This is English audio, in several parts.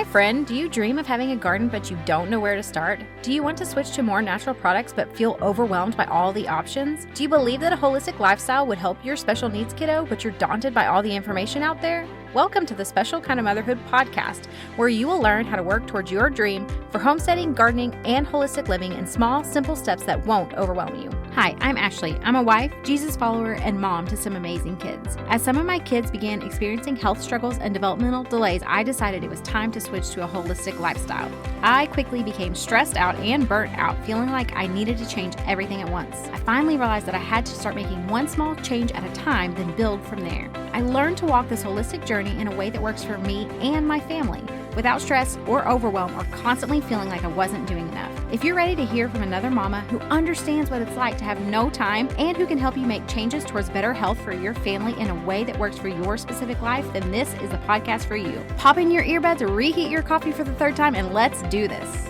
Hi friend, do you dream of having a garden but you don't know where to start? Do you want to switch to more natural products but feel overwhelmed by all the options? Do you believe that a holistic lifestyle would help your special needs kiddo but you're daunted by all the information out there? Welcome to the Special Kind of Motherhood podcast, where you will learn how to work towards your dream for homesteading, gardening, and holistic living in small, simple steps that won't overwhelm you. Hi, I'm Ashley. I'm a wife, Jesus follower, and mom to some amazing kids. As some of my kids began experiencing health struggles and developmental delays, I decided it was time to switch to a holistic lifestyle. I quickly became stressed out and burnt out, feeling like I needed to change everything at once. I finally realized that I had to start making one small change at a time, then build from there. I learned to walk this holistic journey in a way that works for me and my family, without stress or overwhelm or constantly feeling like I wasn't doing enough. If you're ready to hear from another mama who understands what it's like to have no time and who can help you make changes towards better health for your family in a way that works for your specific life, then this is the podcast for you. Pop in your earbuds, reheat your coffee for the third time, and let's do this.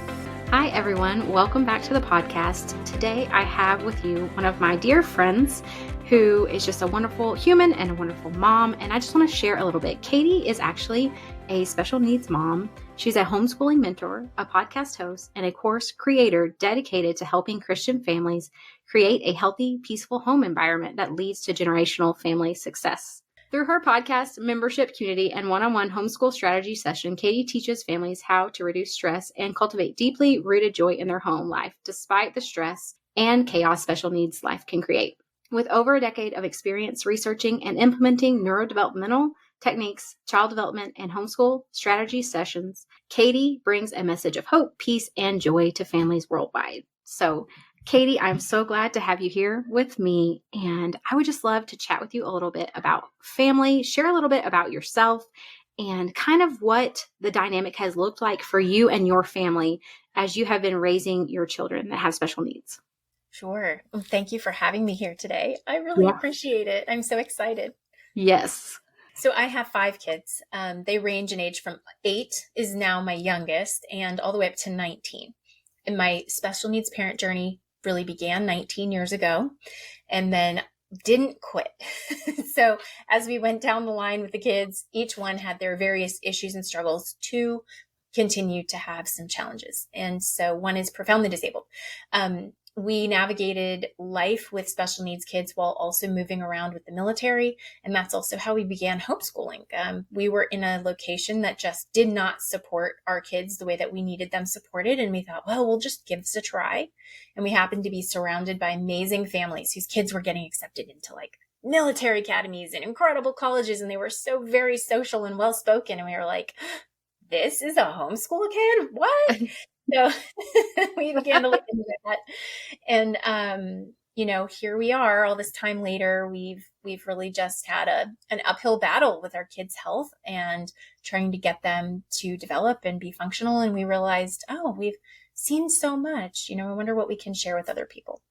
Hi everyone, welcome back to the podcast. Today I have with you one of my dear friends who is just a wonderful human and a wonderful mom, and I just want to share a little bit. Katie is actually a special needs mom. She's a homeschooling mentor, a podcast host, and a course creator dedicated to helping Christian families create a healthy, peaceful home environment that leads to generational family success. Through her podcast, membership community, and one-on-one homeschool strategy session, Katie teaches families how to reduce stress and cultivate deeply rooted joy in their home life, despite the stress and chaos special needs life can create. With over a decade of experience researching and implementing neurodevelopmental techniques, child development, and homeschool strategy sessions, Katie brings a message of hope, peace, and joy to families worldwide. So, Katie, I'm so glad to have you here with me, and I would just love to chat with you a little bit about family, share a little bit about yourself, and kind of what the dynamic has looked like for you and your family as you have been raising your children that have special needs. Sure. Well, thank you for having me here today. I really appreciate it. I'm so excited. Yes. So I have 5 kids. They range in age from 8 is now my youngest and all the way up to 19. And my special needs parent journey really began 19 years ago and then didn't quit. So as we went down the line with the kids, each one had their various issues and struggles to continue to have some challenges. And so one is profoundly disabled. We navigated life with special needs kids while also moving around with the military. And that's also how we began homeschooling. We were in a location that just did not support our kids the way that we needed them supported. And we thought, well, we'll just give this a try. And we happened to be surrounded by amazing families whose kids were getting accepted into like military academies and incredible colleges. And they were so very social and well-spoken. And we were like, this is a homeschool kid? What? So we began to look into that. And, here we are all this time later. We've really just had an uphill battle with our kids' health and trying to get them to develop and be functional. And we realized, we've seen so much, I wonder what we can share with other people.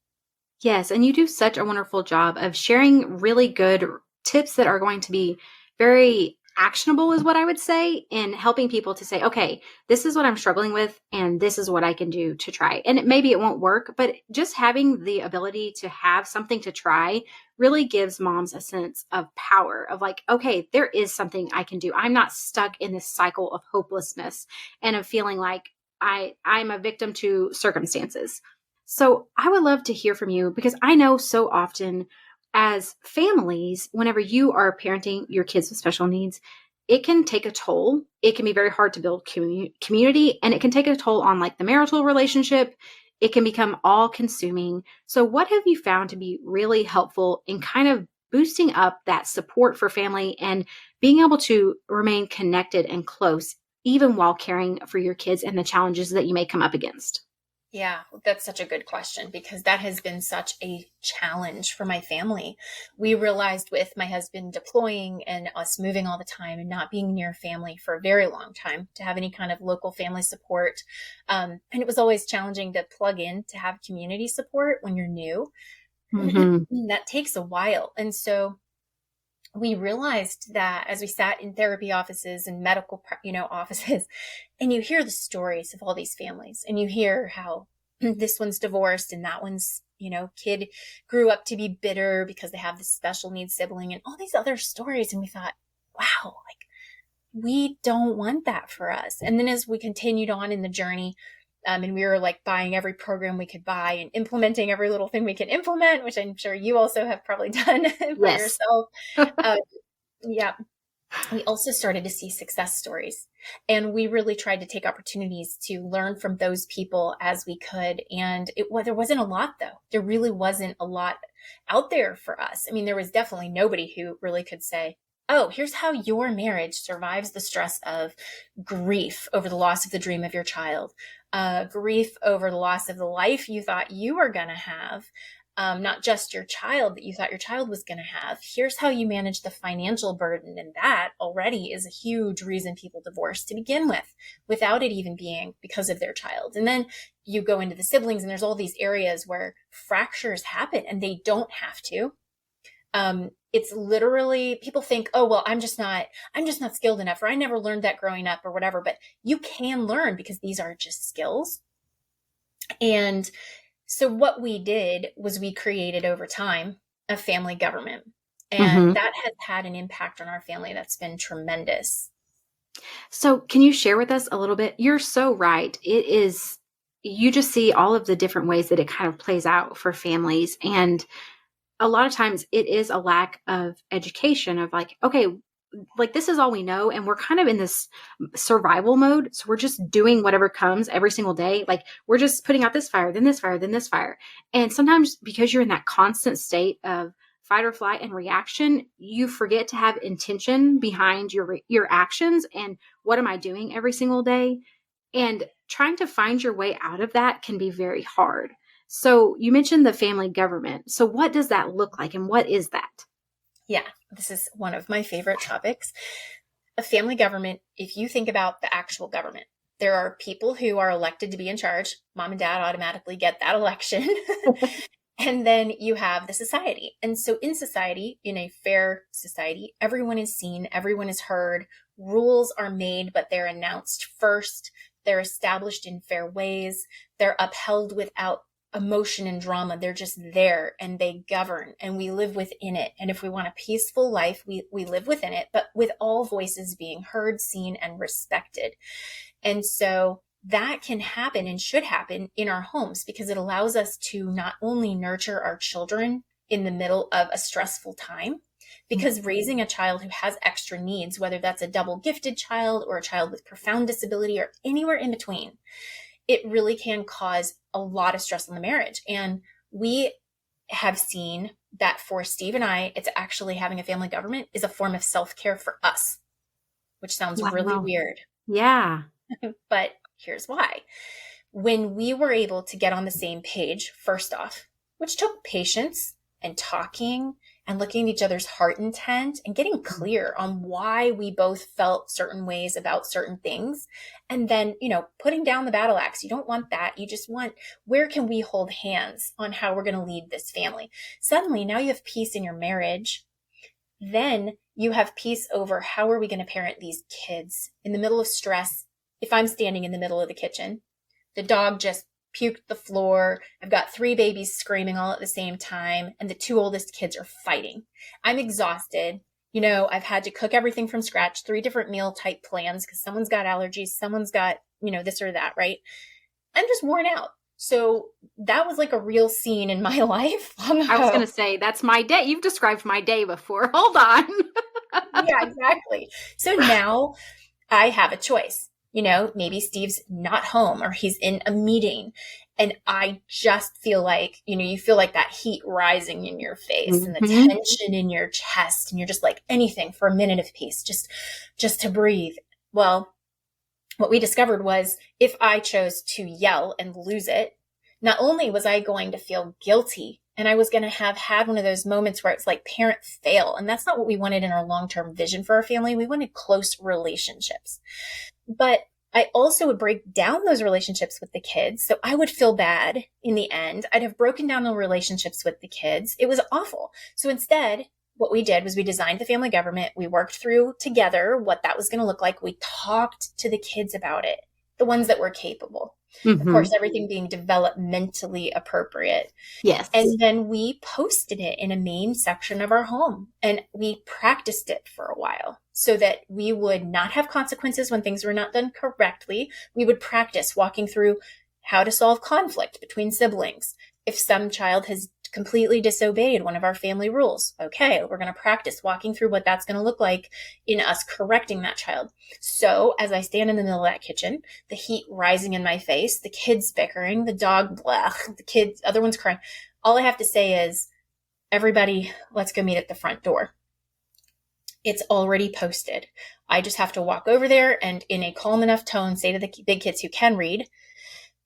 Yes. And you do such a wonderful job of sharing really good tips that are going to be very actionable is what I would say, in helping people to say, okay, this is what I'm struggling with and this is what I can do to try. And maybe it won't work, but just having the ability to have something to try really gives moms a sense of power of like, okay, there is something I can do. I'm not stuck in this cycle of hopelessness and of feeling like I'm a victim to circumstances. So I would love to hear from you, because I know so often as families, whenever you are parenting your kids with special needs, it can take a toll. It can be very hard to build community, and it can take a toll on like the marital relationship. It can become all consuming. So what have you found to be really helpful in kind of boosting up that support for family and being able to remain connected and close, even while caring for your kids and the challenges that you may come up against? Yeah, that's such a good question, because that has been such a challenge for my family. We realized with my husband deploying and us moving all the time and not being near family for a very long time to have any kind of local family support. And it was always challenging to plug in to have community support when you're new. Mm-hmm. That takes a while. And so we realized that as we sat in therapy offices and medical, offices, and you hear the stories of all these families and you hear how this one's divorced and that one's, kid grew up to be bitter because they have this special needs sibling and all these other stories. And we thought, wow, like we don't want that for us. And then as we continued on in the journey, and we were like buying every program we could buy and implementing every little thing we could implement, which I'm sure you also have probably done for Yes. yourself. Yeah. We also started to see success stories, and we really tried to take opportunities to learn from those people as we could. And there wasn't a lot, though. There really wasn't a lot out there for us. I mean, there was definitely nobody who really could say, oh, here's how your marriage survives the stress of grief over the loss of the dream of your child, grief over the loss of the life you thought you were going to have. Not just your child that you thought your child was going to have. Here's how you manage the financial burden. And that already is a huge reason people divorce to begin with, without it even being because of their child. And then you go into the siblings, and there's all these areas where fractures happen, and they don't have to. It's literally, people think, oh, well, I'm just not skilled enough, or I never learned that growing up, or whatever. But you can learn, because these are just skills. And so what we did was we created over time a family government, and that has had an impact on our family that's been tremendous. So can you share with us a little bit? You're so right. It is, you just see all of the different ways that it kind of plays out for families. And a lot of times it is a lack of education of like, okay, like this is all we know. And we're kind of in this survival mode. So we're just doing whatever comes every single day. Like we're just putting out this fire, then this fire, then this fire. And sometimes because you're in that constant state of fight or flight and reaction, you forget to have intention behind your actions. And what am I doing every single day? And trying to find your way out of that can be very hard. So you mentioned the family government. So what does that look like, and what is that? Yeah, this is one of my favorite topics. A family government, if you think about the actual government, there are people who are elected to be in charge. Mom and dad automatically get that election. And then you have the society. And so in society, in a fair society, everyone is seen, everyone is heard, rules are made, but they're announced first. They're established in fair ways. They're upheld without emotion and drama. They're just there, and they govern, and we live within it. And if we want a peaceful life, we live within it, but with all voices being heard, seen, and respected. And so that can happen and should happen in our homes, because it allows us to not only nurture our children in the middle of a stressful time, because raising a child who has extra needs, whether that's a double gifted child or a child with profound disability or anywhere in between, it really can cause a lot of stress on the marriage. And we have seen that for Steve and I, it's actually having a family government is a form of self-care for us, which sounds really weird. Yeah. But here's why. When we were able to get on the same page, first off, which took patience and talking and looking at each other's heart intent and getting clear on why we both felt certain ways about certain things. And then, putting down the battle axe. You don't want that. You just want, where can we hold hands on how we're going to lead this family? Suddenly, now you have peace in your marriage. Then you have peace over how are we going to parent these kids in the middle of stress. If I'm standing in the middle of the kitchen, the dog just puked the floor. I've got 3 babies screaming all at the same time, and the 2 oldest kids are fighting. I'm exhausted. I've had to cook everything from scratch, 3 different meal type plans because someone's got allergies, someone's got, this or that, right? I'm just worn out. So that was like a real scene in my life long ago. I was going to say, that's my day. You've described my day before. Hold on. Yeah, exactly. So now I have a choice. Maybe Steve's not home or he's in a meeting, and I just feel like, you feel like that heat rising in your face and the tension in your chest, and you're just like, anything for a minute of peace, just to breathe. Well, what we discovered was if I chose to yell and lose it, not only was I going to feel guilty, and I was going to have had one of those moments where it's like parent fail. And that's not what we wanted in our long-term vision for our family. We wanted close relationships. But I also would break down those relationships with the kids. So I would feel bad in the end. I'd have broken down the relationships with the kids. It was awful. So instead, what we did was we designed the family government. We worked through together what that was going to look like. We talked to the kids about it, the ones that were capable. Of course, everything being developmentally appropriate. Yes. And then we posted it in a main section of our home, and we practiced it for a while so that we would not have consequences when things were not done correctly. We would practice walking through how to solve conflict between siblings. If some child has completely disobeyed one of our family rules, okay, we're going to practice walking through what that's going to look like in us correcting that child. So as I stand in the middle of that kitchen, the heat rising in my face, the kids bickering, the dog, blah, the kids, other ones crying, all I have to say is, everybody, let's go meet at the front door. It's already posted. I just have to walk over there and in a calm enough tone say to the big kids who can read,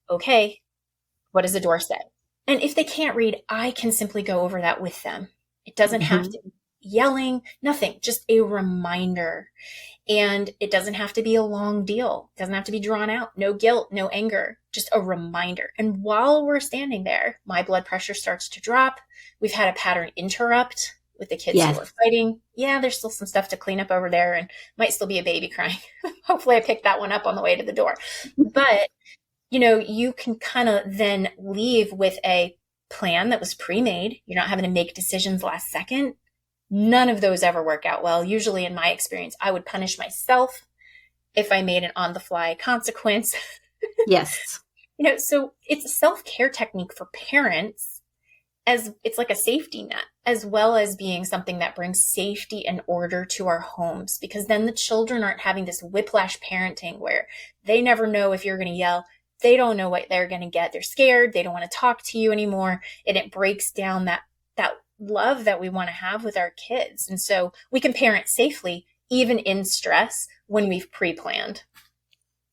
okay, what does the door say? And if they can't read, I can simply go over that with them. It doesn't have to be yelling, nothing, just a reminder. And it doesn't have to be a long deal. It doesn't have to be drawn out. No guilt, no anger, just a reminder. And while we're standing there, my blood pressure starts to drop. We've had a pattern interrupt with the kids who are fighting. Yeah, there's still some stuff to clean up over there and might still be a baby crying. Hopefully I picked that one up on the way to the door. But you can kind of then leave with a plan that was pre-made. You're not having to make decisions last second. None of those ever work out well. Usually in my experience, I would punish myself if I made an on-the-fly consequence. Yes. So it's a self-care technique for parents, as it's like a safety net, as well as being something that brings safety and order to our homes, because then the children aren't having this whiplash parenting where they never know if you're going to yell. They don't know what they're going to get. They're scared. They don't want to talk to you anymore. And it breaks down that love that we want to have with our kids. And so we can parent safely, even in stress, when we've pre-planned.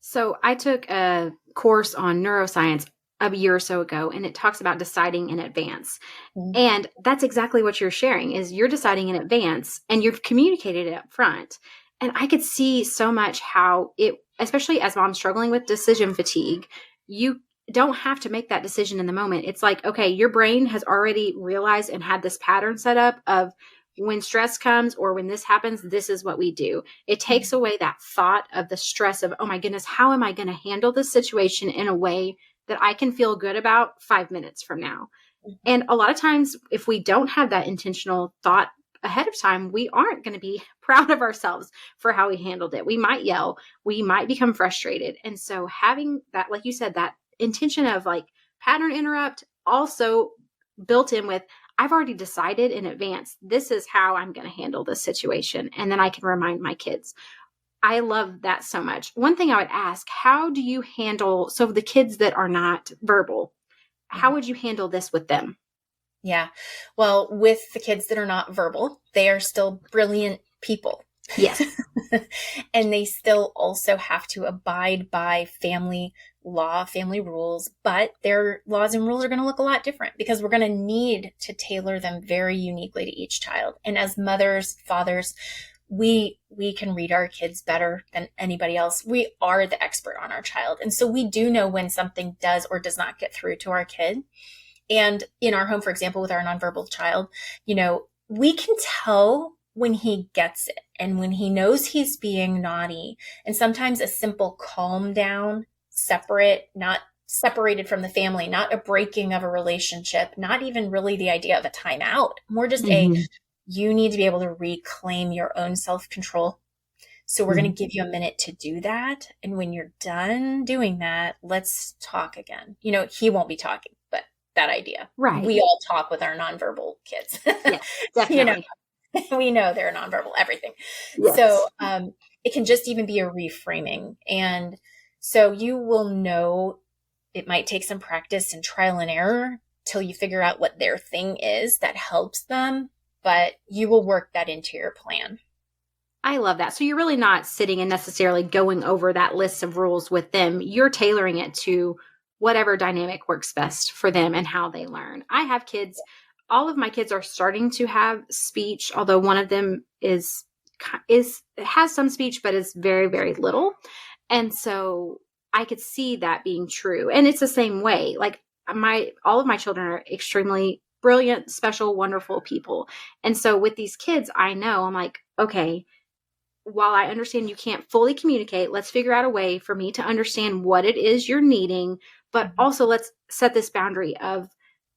So I took a course on neuroscience a year or so ago, and it talks about deciding in advance. And that's exactly what you're sharing, is you're deciding in advance and you've communicated it up front. And I could see so much how it, especially as moms struggling with decision fatigue, you don't have to make that decision in the moment. It's like, okay, your brain has already realized and had this pattern set up of when stress comes or when this happens, this is what we do. It takes away that thought of the stress of, oh my goodness, how am I going to handle this situation in a way that I can feel good about 5 minutes from now? And a lot of times, if we don't have that intentional thought ahead of time, we aren't going to be proud of ourselves for how we handled it. We might yell, we might become frustrated. And so having that, like you said, that intention of like pattern interrupt, also built in with, I've already decided in advance, this is how I'm going to handle this situation. And then I can remind my kids. I love that so much. One thing I would ask, how do you handle, so the kids that are not verbal, how would you handle this with them? Yeah. Well, with the kids that are not verbal, they are still brilliant people. Yes. And they still also have to abide by family law, family rules, but their laws and rules are going to look a lot different because we're going to need to tailor them very uniquely to each child. And as mothers, fathers, we can read our kids better than anybody else. We are the expert on our child. And so we do know when something does or does not get through to our kid. And in our home, for example, with our nonverbal child, we can tell when he gets it and when he knows he's being naughty. And sometimes a simple calm down, separate, not separated from the family, not a breaking of a relationship, not even really the idea of a timeout, more just you need to be able to reclaim your own self-control. So we're going to give you a minute to do that. And when you're done doing that, let's talk again. He won't be talking, but that idea. Right. We all talk with our nonverbal kids. Yes, definitely. We know they're nonverbal, everything. Yes. So it can just even be a reframing. And so you will know it might take some practice and trial and error till you figure out what their thing is that helps them, but you will work that into your plan. I love that. So you're really not sitting and necessarily going over that list of rules with them. You're tailoring it to whatever dynamic works best for them and how they learn. I have kids. All of my kids are starting to have speech, although one of them has some speech, but is very, very little. And so I could see that being true. And it's the same way. Like all of my children are extremely brilliant, special, wonderful people. And so with these kids, I know I'm like, okay, while I understand you can't fully communicate, let's figure out a way for me to understand what it is you're needing, but also let's set this boundary of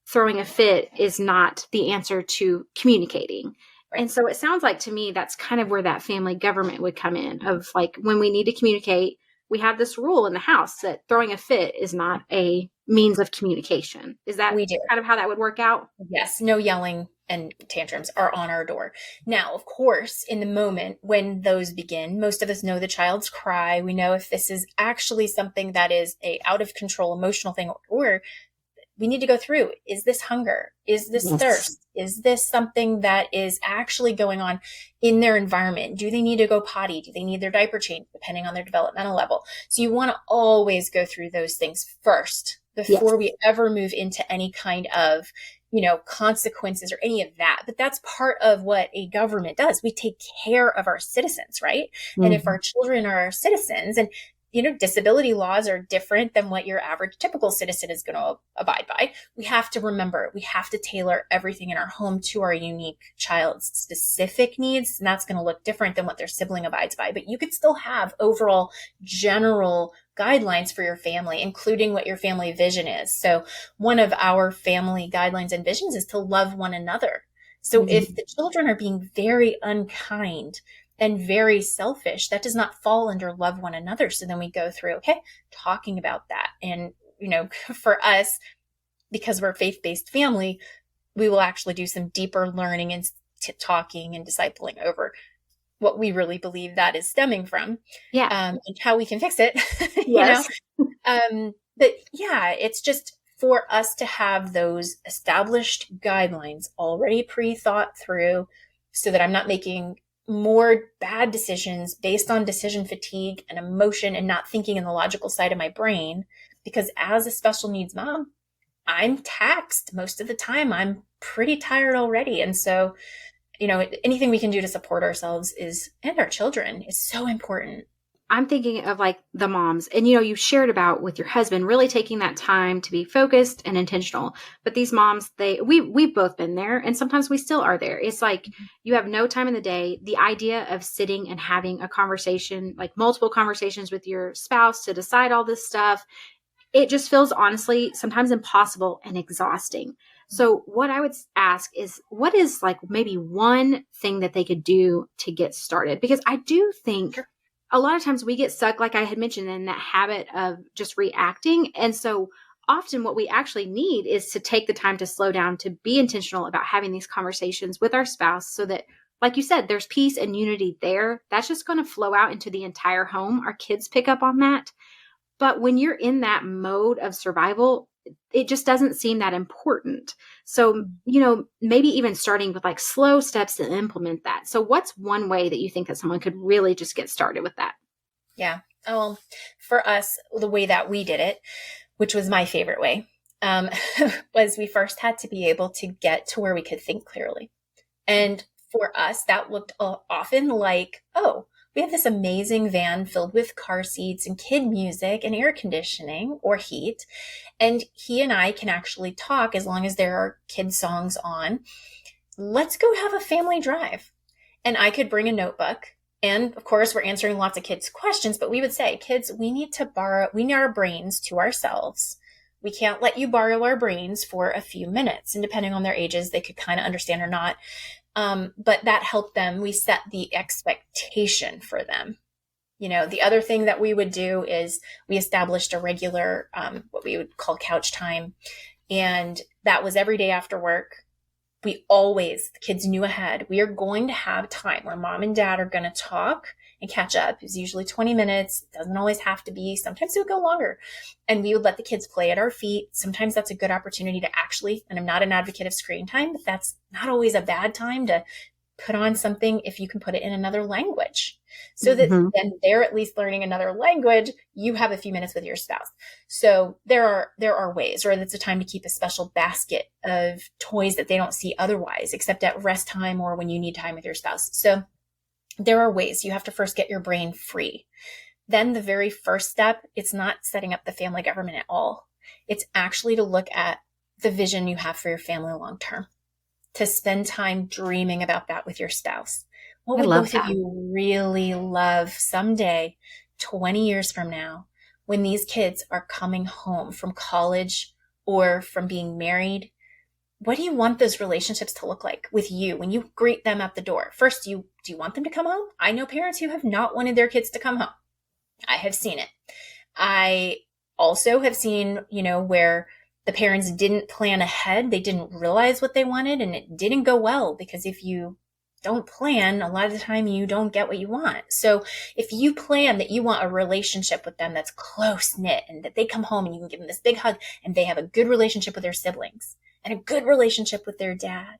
throwing a fit is not the answer to communicating. Right. And so it sounds like to me, that's kind of where that family government would come in, of like, when we need to communicate, we have this rule in the house that throwing a fit is not a means of communication. Is that kind of how that would work out? Yes. No yelling and tantrums are on our door. Now, of course, in the moment when those begin, most of us know the child's cry. We know if this is actually something that is a out of control emotional thing, or we need to go through. Is this hunger? Is this thirst? Is this something that is actually going on in their environment? Do they need to go potty? Do they need their diaper changed, depending on their developmental level? So you want to always go through those things first before we ever move into any kind of, consequences or any of that. But that's part of what a government does. We take care of our citizens, right? Mm-hmm. And if our children are our citizens, and disability laws are different than what your average typical citizen is going to abide by. We have to remember, we have to tailor everything in our home to our unique child's specific needs. And that's going to look different than what their sibling abides by. But you could still have overall general guidelines for your family, including what your family vision is. So one of our family guidelines and visions is to love one another. So if the children are being very unkind and very selfish, that does not fall under love one another. So then we go through, talking about that. And, for us, because we're a faith-based family, we will actually do some deeper learning and talking and discipling over what we really believe that is stemming from. And how we can fix it. Yes. But yeah, it's just for us to have those established guidelines already pre-thought through, so that I'm not making more bad decisions based on decision fatigue and emotion and not thinking in the logical side of my brain. Because as a special needs mom, I'm taxed most of the time. I'm pretty tired already. And so, anything we can do to support ourselves and our children is so important. I'm thinking of like the moms, and you shared about with your husband really taking that time to be focused and intentional. But these moms, we've both been there, and sometimes we still are there. It's like you have no time in the day. The idea of sitting and having a conversation, like multiple conversations with your spouse to decide all this stuff, it just feels honestly sometimes impossible and exhausting. So what I would ask is, what is like maybe one thing that they could do to get started? Because I do think a lot of times we get stuck, like I had mentioned, in that habit of just reacting. And so often what we actually need is to take the time to slow down, to be intentional about having these conversations with our spouse, so that, like you said, there's peace and unity there. That's just going to flow out into the entire home. Our kids pick up on that. But when you're in that mode of survival, it just doesn't seem that important. So, maybe even starting with like slow steps to implement that. So what's one way that you think that someone could really just get started with that? Yeah. For us, the way that we did it, which was my favorite way, was we first had to be able to get to where we could think clearly. And for us, that looked often like, we have this amazing van filled with car seats and kid music and air conditioning or heat. And he and I can actually talk as long as there are kid songs on. Let's go have a family drive. And I could bring a notebook. And of course, we're answering lots of kids' questions, but we would say, kids, we need our brains to ourselves. We can't let you borrow our brains for a few minutes. And depending on their ages, they could kind of understand or not. But that helped them. We set the expectation for them. The other thing that we would do is we established a regular, what we would call couch time. And that was every day after work. The kids knew ahead, we are going to have time where mom and dad are going to talk and catch up. It's usually 20 minutes. It doesn't always have to be. Sometimes it would go longer. And we would let the kids play at our feet. Sometimes that's a good opportunity to actually, and I'm not an advocate of screen time, but that's not always a bad time to put on something if you can put it in another language. So that then they're at least learning another language. You have a few minutes with your spouse. So there are ways, or it's a time to keep a special basket of toys that they don't see otherwise, except at rest time or when you need time with your spouse. So there are ways. You have to first get your brain free. Then the very first step, it's not setting up the family government at all. It's actually to look at the vision you have for your family long term, to spend time dreaming about that with your spouse. What I would love both of that. you really love someday, 20 years from now, when these kids are coming home from college or from being married? What do you want those relationships to look like with you when you greet them at the door? First, do you want them to come home? I know parents who have not wanted their kids to come home. I have seen it. I also have seen, where the parents didn't plan ahead. They didn't realize what they wanted and it didn't go well, because if you don't plan, a lot of the time you don't get what you want. So if you plan that you want a relationship with them that's close knit and that they come home and you can give them this big hug and they have a good relationship with their siblings and a good relationship with their dad,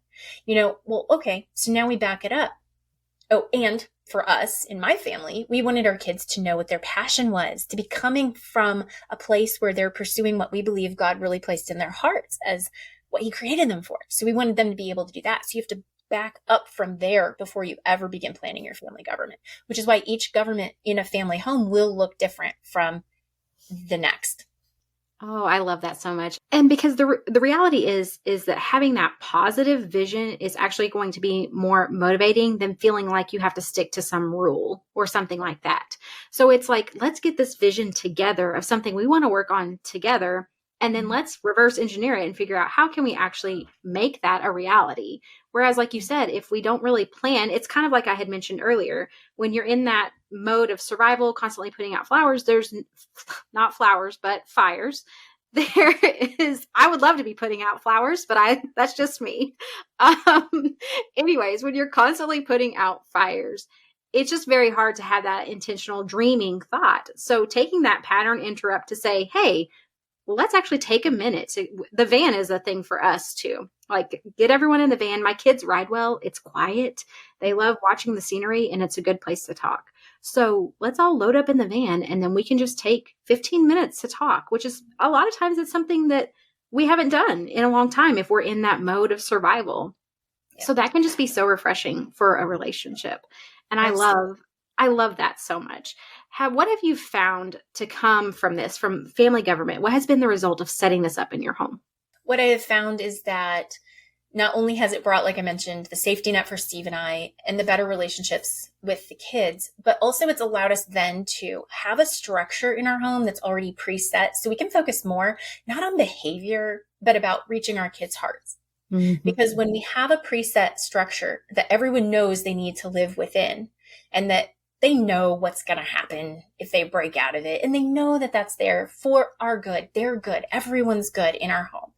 well, okay, so now we back it up. Oh, and for us in my family, we wanted our kids to know what their passion was, to be coming from a place where they're pursuing what we believe God really placed in their hearts as what he created them for. So we wanted them to be able to do that. So you have to back up from there before you ever begin planning your family government, which is why each government in a family home will look different from the next. Oh, I love that so much. And because the reality is that having that positive vision is actually going to be more motivating than feeling like you have to stick to some rule or something like that. So it's like, let's get this vision together of something we want to work on together. And then let's reverse engineer it and figure out how can we actually make that a reality. Whereas, like you said, if we don't really plan, it's kind of like I had mentioned earlier, when you're in that mode of survival, constantly putting out flowers, there's not flowers, but fires. There is, I would love to be putting out flowers, but that's just me. Anyways, when you're constantly putting out fires, it's just very hard to have that intentional dreaming thought. So taking that pattern interrupt to say, hey, let's actually take a minute the van is a thing for us too. Like, get everyone in the van. My kids ride well. It's quiet. They love watching the scenery and it's a good place to talk. So let's all load up in the van and then we can just take 15 minutes to talk, which is a lot of times it's something that we haven't done in a long time if we're in that mode of survival. Yeah. So that can just be so refreshing for a relationship. And I love that so much. What have you found to come from this, from family government? What has been the result of setting this up in your home? What I have found is that not only has it brought, like I mentioned, the safety net for Steve and I and the better relationships with the kids, but also it's allowed us then to have a structure in our home that's already preset so we can focus more, not on behavior, but about reaching our kids' hearts. Mm-hmm. Because when we have a preset structure that everyone knows they need to live within and that they know what's going to happen if they break out of it. And they know that that's there for our good. They're good. Everyone's good in our home.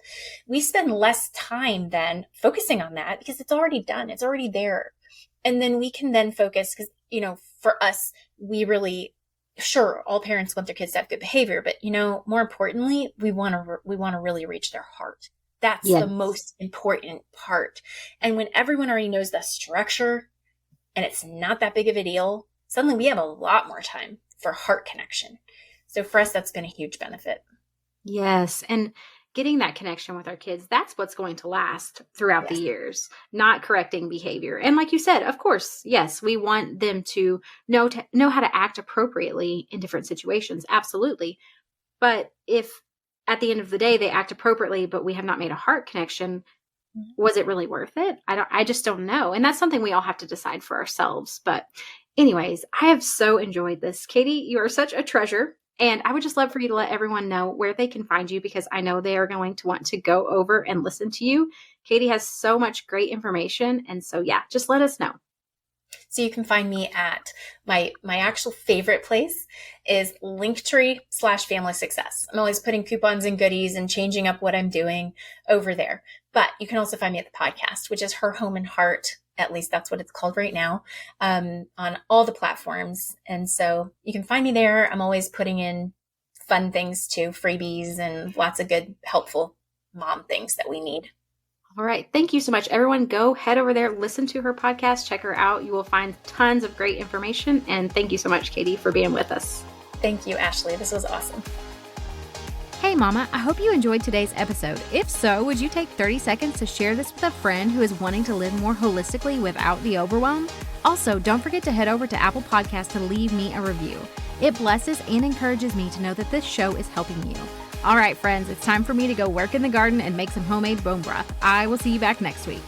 We spend less time then focusing on that because it's already done. It's already there. And then we can then focus because, for us, we really, sure, all parents want their kids to have good behavior, but, more importantly, we want to really reach their heart. That's the most important part. And when everyone already knows the structure and it's not that big of a deal, suddenly we have a lot more time for heart connection. So for us, that's been a huge benefit. Yes. And getting that connection with our kids, that's what's going to last throughout the years, not correcting behavior. And like you said, of course, yes, we want them to know how to act appropriately in different situations. Absolutely. But if at the end of the day, they act appropriately, but we have not made a heart connection, was it really worth it? I just don't know. And that's something we all have to decide for ourselves. But anyways, I have so enjoyed this. Katie, you are such a treasure. And I would just love for you to let everyone know where they can find you because I know they are going to want to go over and listen to you. Katie has so much great information. And so, just let us know. So you can find me at my actual favorite place is Linktree/Family Success. I'm always putting coupons and goodies and changing up what I'm doing over there. But you can also find me at the podcast, which is Her Home and Heart. At least that's what it's called right now, on all the platforms. And so you can find me there. I'm always putting in fun things too, freebies and lots of good, helpful mom things that we need. All right. Thank you so much. Everyone, go head over there, listen to her podcast, check her out. You will find tons of great information. And thank you so much, Katie, for being with us. Thank you, Ashley. This was awesome. Hey Mama, I hope you enjoyed today's episode. If so, would you take 30 seconds to share this with a friend who is wanting to live more holistically without the overwhelm? Also, don't forget to head over to Apple Podcasts to leave me a review. It blesses and encourages me to know that this show is helping you. All right, friends, it's time for me to go work in the garden and make some homemade bone broth. I will see you back next week.